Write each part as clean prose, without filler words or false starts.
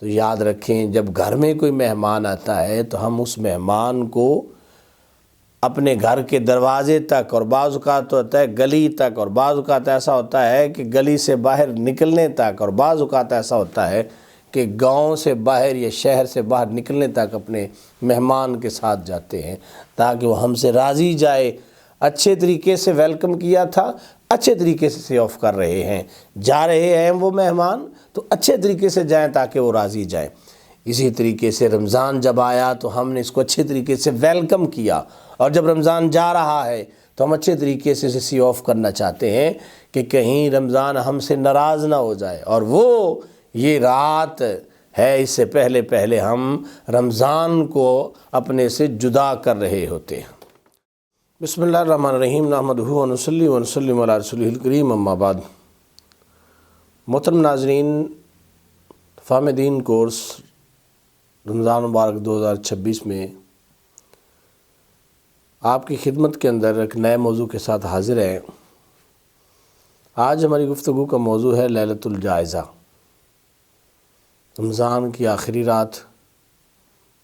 تو یاد رکھیں جب گھر میں کوئی مہمان آتا ہے تو ہم اس مہمان کو اپنے گھر کے دروازے تک، اور بعض اوقات ہوتا ہے گلی تک، اور بعض اوقات ایسا ہوتا ہے کہ گلی سے باہر نکلنے تک، اور بعض اوقات ایسا ہوتا ہے کہ گاؤں سے باہر یا شہر سے باہر نکلنے تک اپنے مہمان کے ساتھ جاتے ہیں تاکہ وہ ہم سے راضی جائے۔ اچھے طریقے سے ویلکم کیا تھا، اچھے طریقے سے سی آف کر رہے ہیں، جا رہے ہیں وہ مہمان تو اچھے طریقے سے جائیں تاکہ وہ راضی جائیں۔ اسی طریقے سے رمضان جب آیا تو ہم نے اس کو اچھے طریقے سے ویلکم کیا، اور جب رمضان جا رہا ہے تو ہم اچھے طریقے سے اسے سی آف کرنا چاہتے ہیں کہ کہیں رمضان ہم سے ناراض نہ ہو جائے۔ اور وہ یہ رات ہے، اس سے پہلے ہم رمضان کو اپنے سے جدا کر رہے ہوتے ہیں۔ بسم اللہ الرحمن الرحیم، نحمدہ و نصلی و نسلم علی رسولہ الکریم، اما بعد۔ محترم ناظرین، فہم دین کورس رمضان مبارک 2026 میں آپ کی خدمت کے اندر ایک نئے موضوع کے ساتھ حاضر ہیں۔ آج ہماری گفتگو کا موضوع ہے لیلۃ الجائزہ، رمضان کی آخری رات،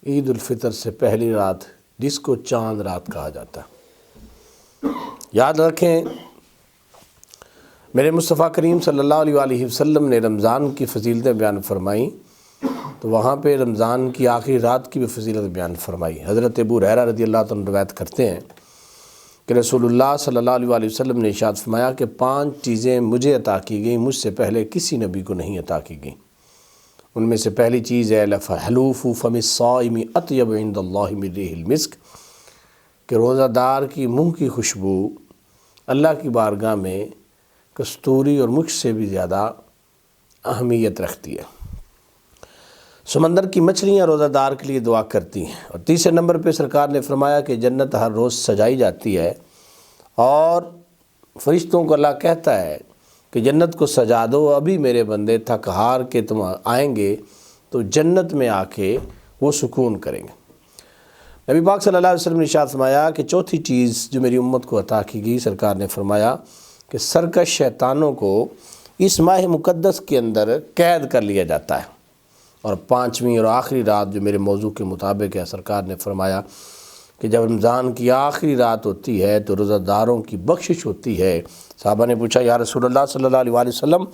عید الفطر سے پہلی رات، جس کو چاند رات کہا جاتا ہے۔ یاد رکھیں میرے مصطفیٰ کریم صلی اللہ علیہ وآلہ وسلم نے رمضان کی فضیلتیں بیان فرمائیں تو وہاں پہ رمضان کی آخری رات کی بھی فضیلت بیان فرمائی۔ حضرت ابو ہریرہ رضی اللہ عنہ روایت کرتے ہیں کہ رسول اللہ صلی اللہ علیہ وآلہ وسلم نے ارشاد فرمایا کہ 5 چیزیں مجھے عطا کی گئیں، مجھ سے پہلے کسی نبی کو نہیں عطا کی گئیں۔ ان میں سے پہلی چیز ہے حلوف فم الصائم اطیب عند اللہ من ریح المسک، کہ روزہ دار کی منہ کی خوشبو اللہ کی بارگاہ میں کستوری اور مشک سے بھی زیادہ اہمیت رکھتی ہے۔ سمندر کی مچھلیاں روزہ دار کے لیے دعا کرتی ہیں۔ اور تیسرے نمبر پہ سرکار نے فرمایا کہ جنت ہر روز سجائی جاتی ہے، اور فرشتوں کو اللہ کہتا ہے کہ جنت کو سجا دو، ابھی میرے بندے تھک ہار کے تم آئیں گے تو جنت میں آ کے وہ سکون کریں گے۔ نبی پاک صلی اللہ علیہ وسلم نے ارشاد فرمایا کہ چوتھی چیز جو میری امت کو عطا کی گئی، سرکار نے فرمایا کہ سرکش شیطانوں کو اس ماہ مقدس کے اندر قید کر لیا جاتا ہے۔ اور 5ویں اور آخری رات جو میرے موضوع کے مطابق ہے، سرکار نے فرمایا کہ جب رمضان کی آخری رات ہوتی ہے تو روزہ داروں کی بخشش ہوتی ہے۔ صحابہ نے پوچھا یا رسول اللہ صلی اللہ علیہ وسلم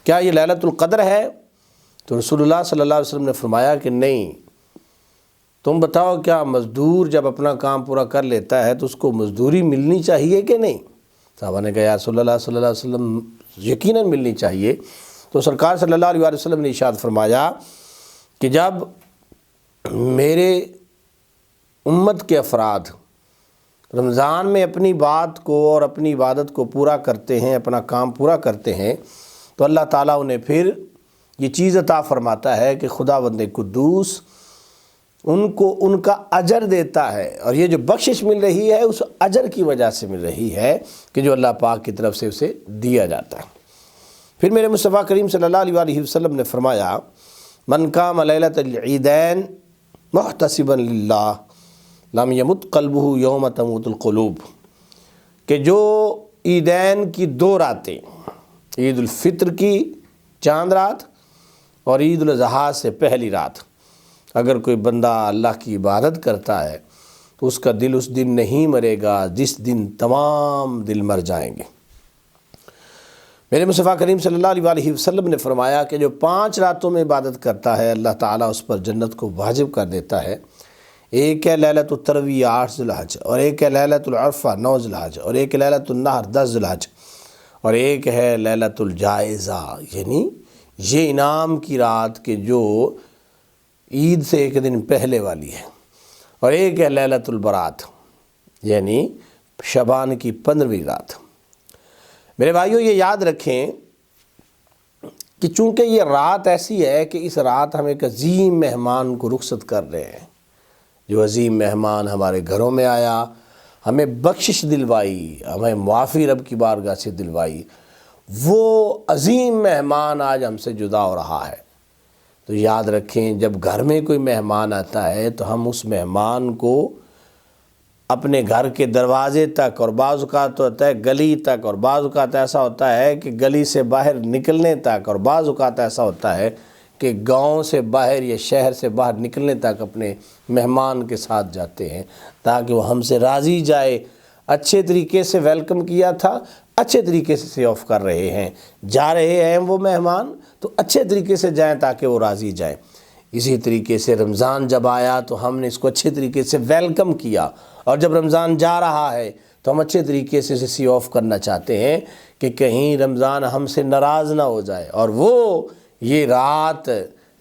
کیا یہ لیلۃ القدر ہے؟ تو رسول اللہ صلی اللہ علیہ وسلم نے فرمایا کہ نہیں، تم بتاؤ کیا مزدور جب اپنا کام پورا کر لیتا ہے تو اس کو مزدوری ملنی چاہیے کہ نہیں؟ صحابہ نے کہا یا رسول اللہ صلی اللہ علیہ وسلم یقیناً ملنی چاہیے۔ تو سرکار صلی اللہ علیہ وسلم نے ارشاد فرمایا کہ جب میرے امت کے افراد رمضان میں اپنی بات کو اور اپنی عبادت کو پورا کرتے ہیں، اپنا کام پورا کرتے ہیں، تو اللہ تعالیٰ انہیں پھر یہ چیز عطا فرماتا ہے کہ خداوند قدوس ان کو ان کا اجر دیتا ہے، اور یہ جو بخشش مل رہی ہے اس اجر کی وجہ سے مل رہی ہے کہ جو اللہ پاک کی طرف سے اسے دیا جاتا ہے۔ پھر میرے مصطفیٰ کریم صلی اللہ علیہ وآلہ وسلم نے فرمایا من قام لیلۃ العیدین محتسبا للہ لم یمت قلبہ یوم تموت القلوب، کہ جو عیدین کی 2 راتیں، عید الفطر کی چاند رات اور عید الاضحیٰ سے پہلی رات، اگر کوئی بندہ اللہ کی عبادت کرتا ہے تو اس کا دل اس دن نہیں مرے گا جس دن تمام دل مر جائیں گے۔ میرے مصطفیٰ کریم صلی اللہ علیہ وآلہ وسلم نے فرمایا کہ جو 5 راتوں میں عبادت کرتا ہے اللہ تعالیٰ اس پر جنت کو واجب کر دیتا ہے۔ ایک ہے لیلۃ الترویہ 8 ذی الحج، اور ایک ہے لیلۃ العرفہ 9 ذی الحج، اور ایک ہے لیلۃ النحر 10 ذی الحج، اور ایک ہے لیلۃ الجائزہ، یعنی یہ انعام کی رات کہ جو عید سے 1 دن پہلے والی ہے، اور ایک ہے لیلۃ البرات یعنی شعبان کی 15ویں رات۔ میرے بھائیوں یہ یاد رکھیں کہ چونکہ یہ رات ایسی ہے کہ اس رات ہم ایک عظیم مہمان کو رخصت کر رہے ہیں، جو عظیم مہمان ہمارے گھروں میں آیا، ہمیں بخشش دلوائی، ہمیں معافی رب کی بارگاہ سے دلوائی، وہ عظیم مہمان آج ہم سے جدا ہو رہا ہے۔ تو یاد رکھیں جب گھر میں کوئی مہمان آتا ہے تو ہم اس مہمان کو اپنے گھر کے دروازے تک، اور بعض اوقات ہوتا ہے گلی تک، اور بعض اوقات ایسا ہوتا ہے کہ گلی سے باہر نکلنے تک، اور بعض اوقات ایسا ہوتا ہے کہ گاؤں سے باہر یا شہر سے باہر نکلنے تک اپنے مہمان کے ساتھ جاتے ہیں تاکہ وہ ہم سے راضی جائے۔ اچھے طریقے سے ویلکم کیا تھا، اچھے طریقے سے سی آف کر رہے ہیں، جا رہے ہیں وہ مہمان تو اچھے طریقے سے جائیں تاکہ وہ راضی جائیں۔ اسی طریقے سے رمضان جب آیا تو ہم نے اس کو اچھے طریقے سے ویلکم کیا، اور جب رمضان جا رہا ہے تو ہم اچھے طریقے سے اسے سی آف کرنا چاہتے ہیں کہ کہیں رمضان ہم سے ناراض نہ ہو جائے۔ اور وہ یہ رات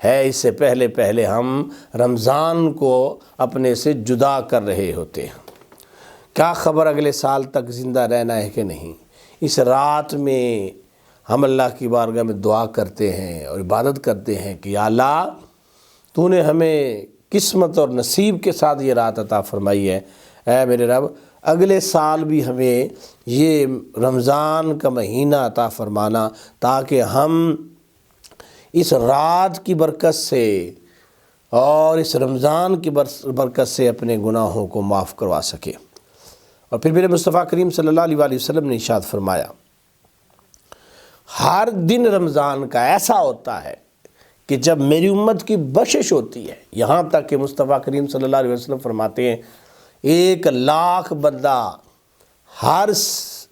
ہے، اس سے پہلے ہم رمضان کو اپنے سے جدا کر رہے ہوتے ہیں۔ کیا خبر اگلے سال تک زندہ رہنا ہے کہ نہیں۔ اس رات میں ہم اللہ کی بارگاہ میں دعا کرتے ہیں اور عبادت کرتے ہیں کہ یا اللہ تو نے ہمیں قسمت اور نصیب کے ساتھ یہ رات عطا فرمائی ہے، اے میرے رب اگلے سال بھی ہمیں یہ رمضان کا مہینہ عطا فرمانا تاکہ ہم اس رات کی برکت سے اور اس رمضان کی برکت سے اپنے گناہوں کو معاف کروا سکے۔ اور پھر میرے مصطفیٰ کریم صلی اللہ علیہ وسلم نے ارشاد فرمایا، ہر دن رمضان کا ایسا ہوتا ہے کہ جب میری امت کی بخشش ہوتی ہے، یہاں تک کہ مصطفیٰ کریم صلی اللہ علیہ وسلم فرماتے ہیں 1,00,000 بندہ ہر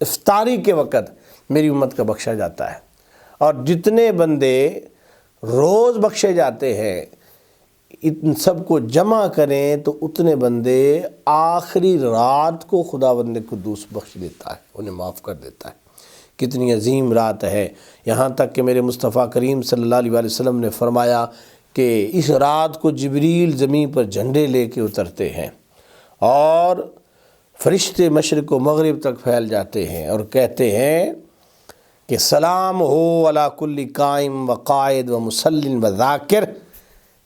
افطاری کے وقت میری امت کا بخشا جاتا ہے، اور جتنے بندے روز بخشے جاتے ہیں ان سب کو جمع کریں تو اتنے بندے آخری رات کو خداوند قدوس بخش دیتا ہے، انہیں معاف کر دیتا ہے۔ کتنی عظیم رات ہے، یہاں تک کہ میرے مصطفیٰ کریم صلی اللہ علیہ وسلم نے فرمایا کہ اس رات کو جبریل زمین پر جھنڈے لے کے اترتے ہیں اور فرشتے مشرق و مغرب تک پھیل جاتے ہیں اور کہتے ہیں کہ سلام ہو علی کل قائم و قائد و مسلم و ذاکر،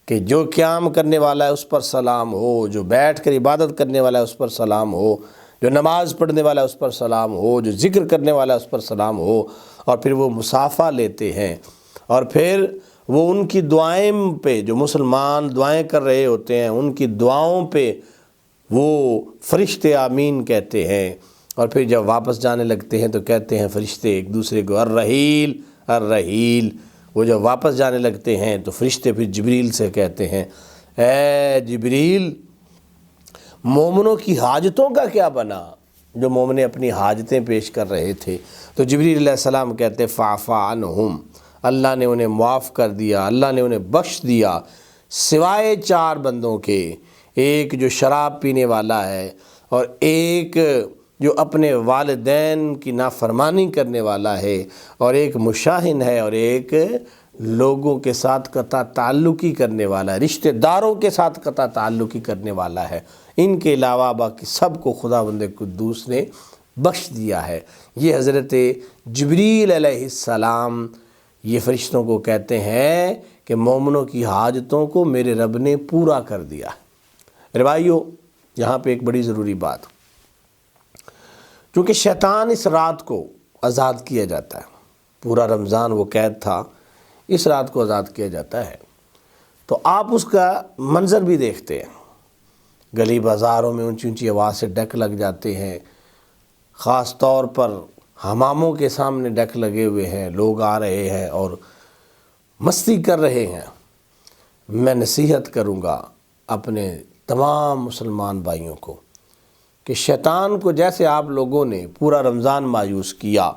کہ جو قیام کرنے والا ہے اس پر سلام ہو، جو بیٹھ کر عبادت کرنے والا ہے اس پر سلام ہو، جو نماز پڑھنے والا ہے اس پر سلام ہو، جو ذکر کرنے والا ہے اس پر سلام ہو۔ اور پھر وہ مصافحہ لیتے ہیں، اور پھر وہ ان کی دعائیں پہ، جو مسلمان دعائیں کر رہے ہوتے ہیں ان کی دعاؤں پہ وہ فرشتے آمین کہتے ہیں، اور پھر جب واپس جانے لگتے ہیں تو کہتے ہیں فرشتے ایک دوسرے کو الرحیل الرحیل۔ وہ جب واپس جانے لگتے ہیں تو فرشتے پھر جبریل سے کہتے ہیں اے جبریل مومنوں کی حاجتوں کا کیا بنا، جو مومن اپنی حاجتیں پیش کر رہے تھے تو جبریل علیہ السلام کہتے فاعف عنہم، اللہ نے انہیں معاف کر دیا، اللہ نے انہیں بخش دیا، سوائے 4 بندوں کے، ایک جو شراب پینے والا ہے، اور ایک جو اپنے والدین کی نافرمانی کرنے والا ہے، اور ایک مشاہن ہے، اور ایک لوگوں کے ساتھ قطع تعلقی کرنے والا ہے، رشتہ داروں کے ساتھ قطع تعلقی کرنے والا ہے۔ ان کے علاوہ باقی سب کو خداوند قدوس نے بخش دیا ہے۔ یہ حضرت جبریل علیہ السلام یہ فرشتوں کو کہتے ہیں کہ مومنوں کی حاجتوں کو میرے رب نے پورا کر دیا ہے۔ میرے بھائیو، یہاں پہ ایک بڑی ضروری بات، چونکہ شیطان اس رات کو آزاد کیا جاتا ہے، پورا رمضان وہ قید تھا، اس رات کو آزاد کیا جاتا ہے، تو آپ اس کا منظر بھی دیکھتے ہیں، گلی بازاروں میں اونچی اونچی آواز سے ڈیک لگ جاتے ہیں، خاص طور پر حماموں کے سامنے ڈیک لگے ہوئے ہیں، لوگ آ رہے ہیں اور مستی کر رہے ہیں۔ میں نصیحت کروں گا اپنے تمام مسلمان بھائیوں کو کہ شیطان کو جیسے آپ لوگوں نے پورا رمضان مایوس کیا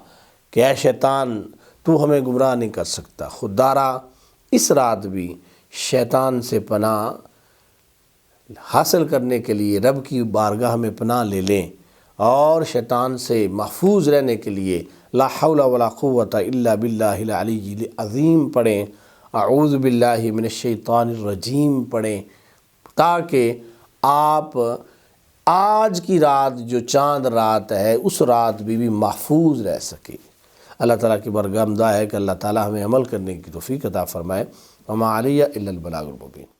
کہ اے شیطان تو ہمیں گمراہ نہیں کر سکتا، خوددارا اس رات بھی شیطان سے پناہ حاصل کرنے کے لیے رب کی بارگاہ میں پناہ لے لیں، اور شیطان سے محفوظ رہنے کے لیے لا حول ولا قوت الا باللہ العلی العظیم پڑھیں، اعوذ باللہ من الشیطان الرجیم پڑھیں، تاکہ آپ آج کی رات جو چاند رات ہے اس رات بھی محفوظ رہ سکے۔ اللہ تعالیٰ کی بارگاہ میں دعا ہے کہ اللہ تعالیٰ ہمیں عمل کرنے کی توفیق عطا فرمائے۔ وما علی الا البلاغ المبین۔